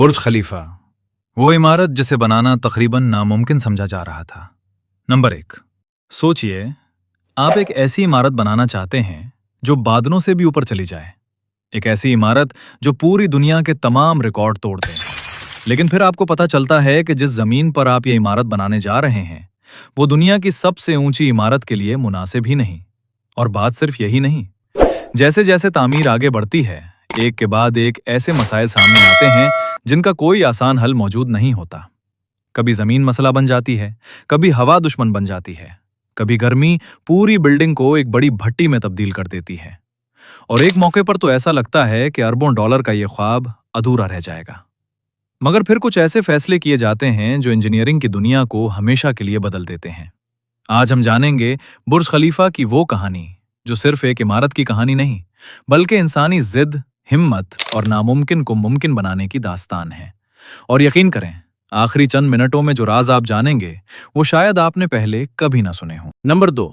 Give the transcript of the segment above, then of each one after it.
बुर्ज खलीफा, वो इमारत जिसे बनाना तकरीबन नामुमकिन समझा जा रहा था। नंबर 1, सोचिए आप एक ऐसी इमारत बनाना चाहते हैं जो बादलों से भी ऊपर चली जाए। एक ऐसी इमारत जो पूरी दुनिया के तमाम रिकॉर्ड तोड़ दे। लेकिन फिर आपको पता चलता है कि जिस जमीन पर आप ये इमारत बनाने जा रहे हैं वो दुनिया की सबसे ऊंची इमारत के लिए मुनासिब ही नहीं। और बात सिर्फ यही नहीं, जैसे जैसे तामीर आगे बढ़ती है एक के बाद एक ऐसे मसाइल सामने आते हैं जिनका कोई आसान हल मौजूद नहीं होता। कभी जमीन मसला बन जाती है, कभी हवा दुश्मन बन जाती है, कभी गर्मी पूरी बिल्डिंग को एक बड़ी भट्टी में तब्दील कर देती है। और एक मौके पर तो ऐसा लगता है कि अरबों डॉलर का ये ख्वाब अधूरा रह जाएगा। मगर फिर कुछ ऐसे फैसले किए जाते हैं जो इंजीनियरिंग की दुनिया को हमेशा के लिए बदल देते हैं। आज हम जानेंगे बुर्ज खलीफा की वो कहानी जो सिर्फ एक इमारत की कहानी नहीं बल्कि इंसानी जिद, हिम्मत और नामुमकिन को मुमकिन बनाने की दास्तान है। और यकीन करें, आखिरी चंद मिनटों में जो राज आप जानेंगे वो शायद आपने पहले कभी ना सुने हों। नंबर 2,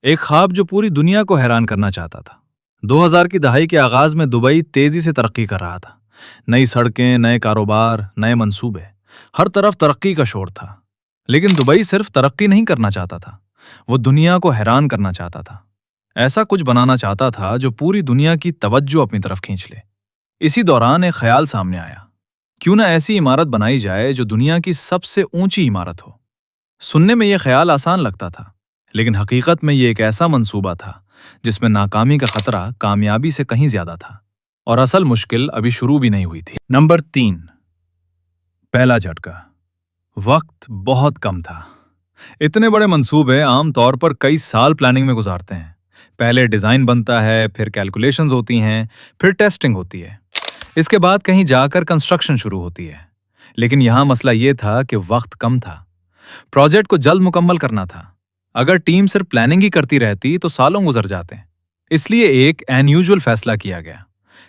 एक ख्वाब जो पूरी दुनिया को हैरान करना चाहता था। 2000 की दहाई के आगाज में दुबई तेजी से तरक्की कर रहा था। नई सड़कें, नए कारोबार, नए मंसूबे, हर तरफ तरक्की का शोर था। लेकिन दुबई सिर्फ तरक्की नहीं करना चाहता था, वो दुनिया को हैरान करना चाहता था। ऐसा कुछ बनाना चाहता था जो पूरी दुनिया की तवज्जो अपनी तरफ खींच ले। इसी दौरान एक ख्याल सामने आया, क्यों ना ऐसी इमारत बनाई जाए जो दुनिया की सबसे ऊंची इमारत हो। सुनने में यह ख्याल आसान लगता था, लेकिन हकीकत में यह एक ऐसा मंसूबा था जिसमें नाकामी का खतरा कामयाबी से कहीं ज्यादा था। और असल मुश्किल अभी शुरू भी नहीं हुई थी। नंबर 3, पहला झटका। वक्त बहुत कम था। इतने बड़े मंसूबे आमतौर पर कई साल प्लानिंग में गुजारते हैं। पहले डिजाइन बनता है, फिर कैलकुलेशंस होती हैं, फिर टेस्टिंग होती है, इसके बाद कहीं जाकर कंस्ट्रक्शन शुरू होती है। लेकिन यहां मसला यह था कि वक्त कम था। प्रोजेक्ट को जल्द मुकम्मल करना था। अगर टीम सिर्फ प्लानिंग ही करती रहती तो सालों गुजर जाते। इसलिए एक अनयूजुअल फैसला किया गया,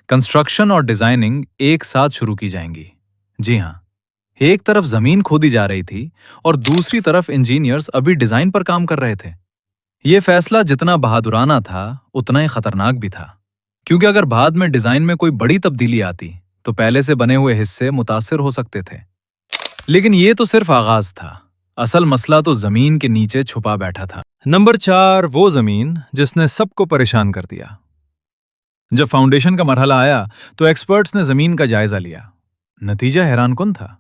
कंस्ट्रक्शन और डिजाइनिंग एक साथ शुरू की जाएंगी। जी हां, एक तरफ जमीन खोदी जा रही थी और दूसरी तरफ इंजीनियर्स अभी डिजाइन पर काम कर रहे थे। यह फैसला जितना बहादुराना था उतना ही खतरनाक भी था, क्योंकि अगर बाद में डिजाइन में कोई बड़ी तब्दीली आती तो पहले से बने हुए हिस्से मुतासिर हो सकते थे। लेकिन यह तो सिर्फ आगाज था, असल मसला तो जमीन के नीचे छुपा बैठा था। नंबर 4, वो जमीन जिसने सबको परेशान कर दिया। जब फाउंडेशन का मरहला आया तो एक्सपर्ट्स ने जमीन का जायजा लिया। नतीजा हैरानकुन था।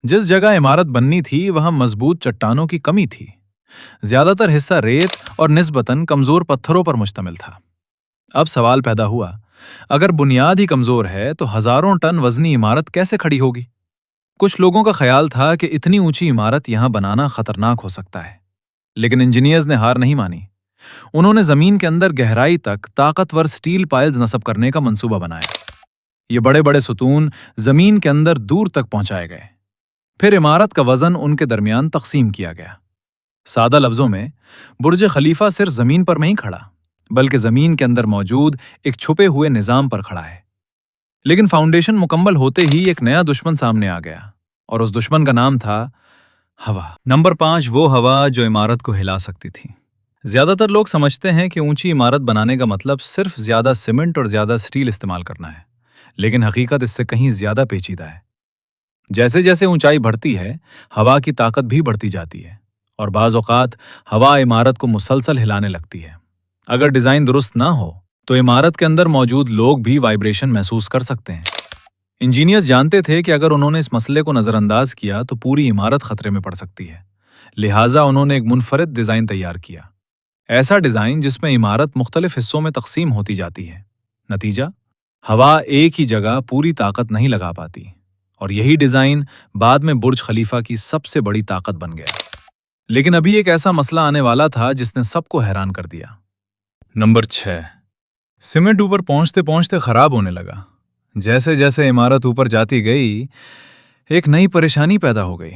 जिस जगह इमारत बननी थी वहां मजबूत चट्टानों की कमी थी। ज्यादातर हिस्सा रेत और निस्बतन कमजोर पत्थरों पर मुश्तमिल था। अब सवाल पैदा हुआ, अगर बुनियाद ही कमजोर है तो हजारों टन वजनी इमारत कैसे खड़ी होगी? कुछ लोगों का ख्याल था कि इतनी ऊंची इमारत यहां बनाना खतरनाक हो सकता है। लेकिन इंजीनियर्स ने हार नहीं मानी। उन्होंने जमीन के अंदर गहराई तक ताकतवर स्टील पाइल्स नस्ब करने का मंसूबा बनाया। ये बड़े बड़े सुतून जमीन के अंदर दूर तक पहुंचाए गए। फिर इमारत का वजन उनके दरमियान तकसीम किया गया। सादा लफ्जों में, बुर्ज खलीफा सिर्फ जमीन पर नहीं खड़ा बल्कि जमीन के अंदर मौजूद एक छुपे हुए निजाम पर खड़ा है। लेकिन फाउंडेशन मुकम्मल होते ही एक नया दुश्मन सामने आ गया, और उस दुश्मन का नाम था हवा। नंबर 5, वो हवा जो इमारत को हिला सकती थी। ज्यादातर लोग समझते हैं कि ऊंची इमारत बनाने का मतलब सिर्फ ज्यादा सीमेंट और ज्यादा स्टील इस्तेमाल करना है, लेकिन हकीकत इससे कहीं ज्यादा पेचीदा है। जैसे जैसे ऊंचाई बढ़ती है हवा की ताकत भी बढ़ती जाती है, और बाज़ औक़ात हवा इमारत को मुसलसल हिलाने लगती है। अगर डिजाइन दुरुस्त ना हो तो इमारत के अंदर मौजूद लोग भी वाइब्रेशन महसूस कर सकते हैं। इंजीनियर्स जानते थे कि अगर उन्होंने इस मसले को नजरअंदाज किया तो पूरी इमारत खतरे में पड़ सकती है। लिहाजा उन्होंने एक मुनफरिद डिजाइन तैयार किया, ऐसा डिजाइन जिसमें इमारत मुख्तलिफ हिस्सों में तकसीम होती जाती है। नतीजा, हवा एक ही जगह पूरी ताकत नहीं लगा पाती, और यही डिजाइन बाद में बुर्ज खलीफा की सबसे बड़ी ताकत बन गया। लेकिन अभी एक ऐसा मसला आने वाला था जिसने सबको हैरान कर दिया। नंबर 6, सीमेंट ऊपर पहुंचते पहुंचते खराब होने लगा। जैसे जैसे इमारत ऊपर जाती गई एक नई परेशानी पैदा हो गई।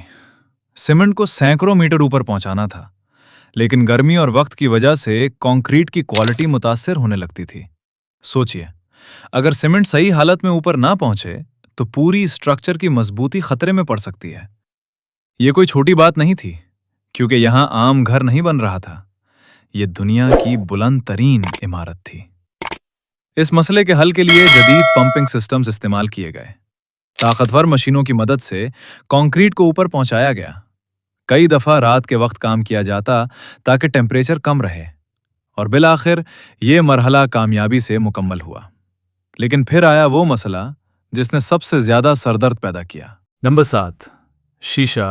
सीमेंट को सैकड़ों मीटर ऊपर पहुंचाना था, लेकिन गर्मी और वक्त की वजह से कंक्रीट की क्वालिटी मुतासिर होने लगती थी। सोचिए, अगर सीमेंट सही हालत में ऊपर ना पहुंचे तो पूरी स्ट्रक्चर की मजबूती खतरे में पड़ सकती है। यह कोई छोटी बात नहीं थी, क्योंकि यहां आम घर नहीं बन रहा था, यह दुनिया की बुलंद तरीन इमारत थी। इस मसले के हल के लिए जदीद पंपिंग सिस्टम्स इस्तेमाल किए गए। ताकतवर मशीनों की मदद से कंक्रीट को ऊपर पहुंचाया गया। कई दफा रात के वक्त काम किया जाता ताकि टेम्परेचर कम रहे, और बिल आखिर ये मरहला कामयाबी से मुकम्मल हुआ। लेकिन फिर आया वो मसला जिसने सबसे ज्यादा सरदर्द पैदा किया। नंबर 7, शीशा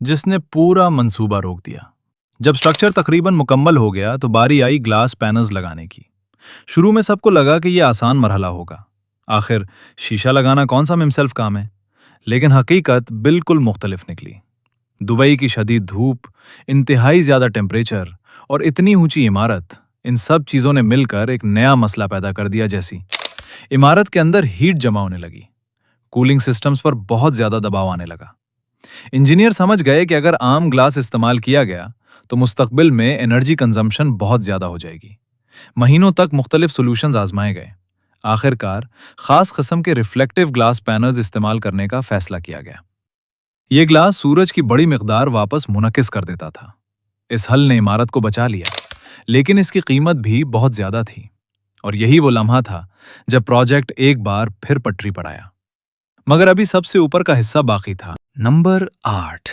जिसने पूरा मंसूबा रोक दिया। जब स्ट्रक्चर तकरीबन मुकम्मल हो गया तो बारी आई ग्लास पैनल्स लगाने की। शुरू में सबको लगा कि यह आसान मरहला होगा, आखिर शीशा लगाना कौन सा मिमसेल्फ काम है। लेकिन हकीकत बिल्कुल मुख्तलिफ निकली। दुबई की शदीद धूप, इंतहाई ज्यादा टेम्परेचर और इतनी ऊंची इमारत, इन सब चीजों ने मिलकर एक नया मसला पैदा कर दिया। जैसी इमारत के अंदर हीट जमा होने लगी, कूलिंग सिस्टम्स पर बहुत ज्यादा दबाव आने लगा। इंजीनियर समझ गए कि अगर आम ग्लास इस्तेमाल किया गया तो मुस्तकबिल में एनर्जी कंजम्पशन बहुत ज्यादा हो जाएगी। महीनों तक मुख्तलिफ सोल्यूशंस आजमाए गए। आखिरकार खास किस्म के रिफ्लेक्टिव ग्लास पैनल्स इस्तेमाल करने का फैसला किया गया। ये ग्लास सूरज की बड़ी मिकदार वापस मुनक्किस कर देता था। इस हल ने इमारत को बचा लिया, लेकिन इसकी कीमत भी बहुत ज्यादा थी। और यही वो लम्हा था जब प्रोजेक्ट एक बार फिर पटरी पर आया। मगर अभी सबसे ऊपर का हिस्सा बाकी था। नंबर 8,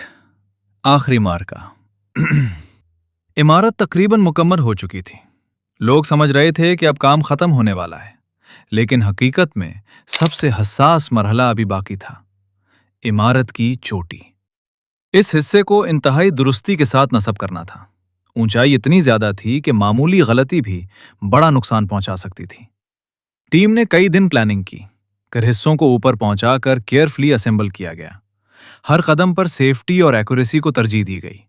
आखिरी मार्का। इमारत तकरीबन मुकम्मल हो चुकी थी। लोग समझ रहे थे कि अब काम खत्म होने वाला है, लेकिन हकीकत में सबसे हसास मरहला अभी बाकी था, इमारत की चोटी। इस हिस्से को इंतहाई दुरुस्ती के साथ नस्ब करना था। ऊंचाई इतनी ज्यादा थी कि मामूली गलती भी बड़ा नुकसान पहुंचा सकती थी। टीम ने कई दिन प्लानिंग की, फिर हिस्सों को ऊपर पहुंचाकर केयरफुली असेंबल किया गया। हर कदम पर सेफ्टी और एक्यूरेसी को तरजीह दी गई।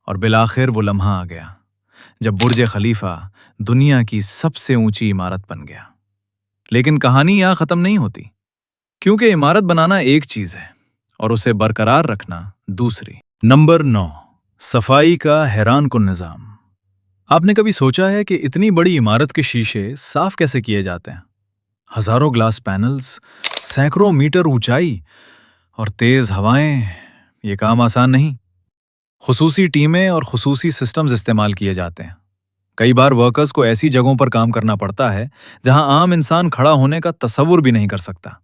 और बिलाखिर वो लम्हा आ गया जब बुर्ज खलीफा दुनिया की सबसे ऊंची इमारत बन गया। लेकिन कहानी यहां खत्म नहीं होती, क्योंकि इमारत बनाना एक चीज है और उसे बरकरार रखना दूसरी। नंबर 9, सफाई का हैरानकुन निजाम। आपने कभी सोचा है कि इतनी बड़ी इमारत के शीशे साफ कैसे किए जाते हैं? हजारों ग्लास पैनल्स, सैकड़ों मीटर ऊंचाई और तेज हवाएं, ये काम आसान नहीं। खुसूसी टीमें और खुसूसी सिस्टम्स इस्तेमाल किए जाते हैं। कई बार वर्कर्स को ऐसी जगहों पर काम करना पड़ता है जहां आम इंसान खड़ा होने का तसव्वुर भी नहीं कर सकता।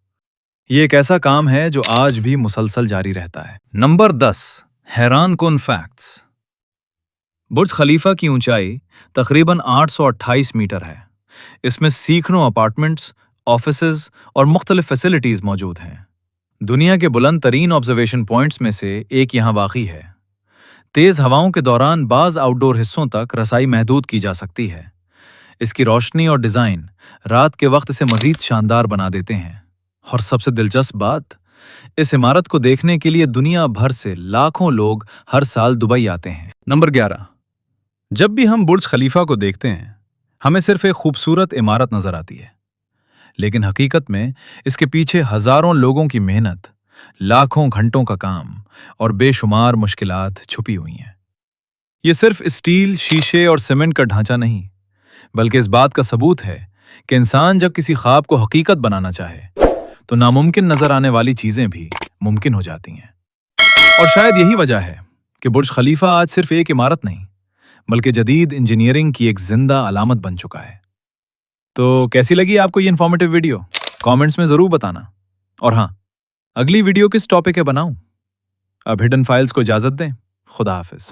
ये एक ऐसा काम है जो आज भी मुसलसल जारी रहता है। Number 10, हैरानकुन facts. बुर्ज खलीफा की ऊंचाई तकरीबन 828 मीटर है। इसमें सैकड़ों अपार्टमेंट्स, ऑफिसेज और मुख्तलिफ फैसिलिटीज मौजूद हैं। दुनिया के बुलंद तरीन ऑब्जर्वेशन पॉइंट्स में से एक यहाँ वाक़ई है। तेज हवाओं के दौरान बाज़ आउटडोर हिस्सों तक रसाई महदूद की जा सकती है। इसकी रोशनी और डिज़ाइन रात के वक्त इसे मज़ीद शानदार बना देते हैं। और सबसे दिलचस्प बात, इस इमारत को देखने के लिए दुनिया भर से लाखों लोग हर साल दुबई आते हैं। नंबर 11, जब भी हम बुर्ज खलीफा को देखते हैं हमें सिर्फ एक खूबसूरत इमारत नजर आती है, लेकिन हकीकत में इसके पीछे हजारों लोगों की मेहनत, लाखों घंटों का काम और बेशुमार मुश्किलात छुपी हुई हैं। ये सिर्फ स्टील, शीशे और सीमेंट का ढांचा नहीं, बल्कि इस बात का सबूत है कि इंसान जब किसी ख्वाब को हकीकत बनाना चाहे तो नामुमकिन नजर आने वाली चीजें भी मुमकिन हो जाती हैं। और शायद यही वजह है कि बुर्ज खलीफा आज सिर्फ एक इमारत नहीं, बल्कि जदीद इंजीनियरिंग की एक जिंदा अलामत बन चुका है। तो कैसी लगी आपको ये इन्फॉर्मेटिव वीडियो? कमेंट्स में जरूर बताना। और हाँ, अगली वीडियो किस टॉपिक पे बनाऊं? अब हिडन फाइल्स को इजाजत दें। खुदा हाफिज।